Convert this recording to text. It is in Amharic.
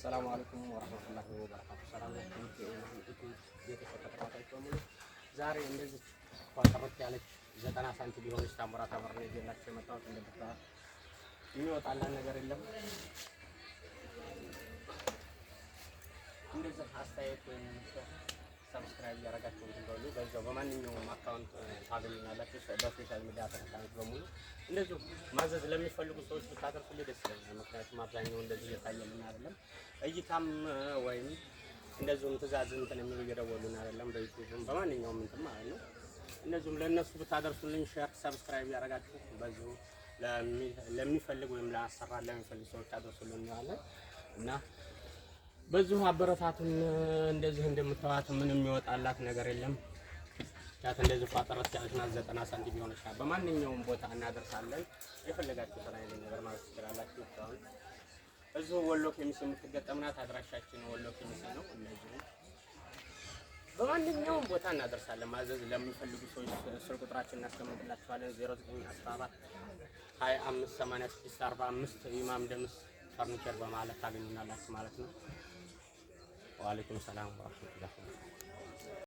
السلام عليكم ورحمة الله وبركاته. سلام عليكم ዛሬ እንደዚህ ቋጠሮት ያለች 90 ሳንቲም ቢሆንሽ ታምራት አበራ ይዤላችሁ የመጣሁት እንደምታውቁት የሚወጣልን ነገር የለም። እንደዚህ አስተያየት ወይም ሰብስክራይብ ያደረጋችሁ እንደሆነ በዛው በማንኛውም አካውንት ታገኙናላችሁ። በሶሻል ሚዲያ ተከታታዮች በሙሉ እንደዚሁ ማዘዝ ለሚፈልጉ ሰዎች ብታደርሱልኝ ደስ ይለኛል። ምክንያቱም አብዛኛው እንደዚህ እየታየልን አይደለም፣ እይታም ወይም እንደዚሁም ትእዛዝ እንትን የሚሉ እየደወሉን አይደለም፣ በዩቲዩብም በማንኛውም እንትን ማለት ነው። እንደዚሁም ለእነሱ ብታደርሱልኝ ሼር፣ ሰብስክራይብ ያደረጋችሁ በዚሁ ለሚፈልግ ወይም ለአሰራር ለሚፈልግ ሰዎች ታደርሱልኝ እንላለን እና በዚሁ አበረታቱን። እንደዚህ እንደምታዋት ምንም የሚወጣላት ነገር የለም። ቻት እንደዚህ ቋጠረት ያለችና 90 ሳንቲም ይሆንሻል። በማንኛውም ቦታ እናደርሳለን። የፈለጋችሁት አይነት ነገር ማለት ትችላላችሁ። አሁን እዚሁ ወሎ ኬሚስ የምትገጠምናት አድራሻችን ወሎ ኬሚስ ነው። እንደዚህ በማንኛውም ቦታ እናደርሳለን። ማዘዝ ለሚፈልጉ ሰዎች ስልክ ቁጥራችን እናስቀምጥላችኋለን። 0914 25 86 45 ኢማም ደምስ ፈርኒቸር በማለት ታገኙናላችሁ ማለት ነው። ወአለይኩም ሰላም ወራህመቱላሂ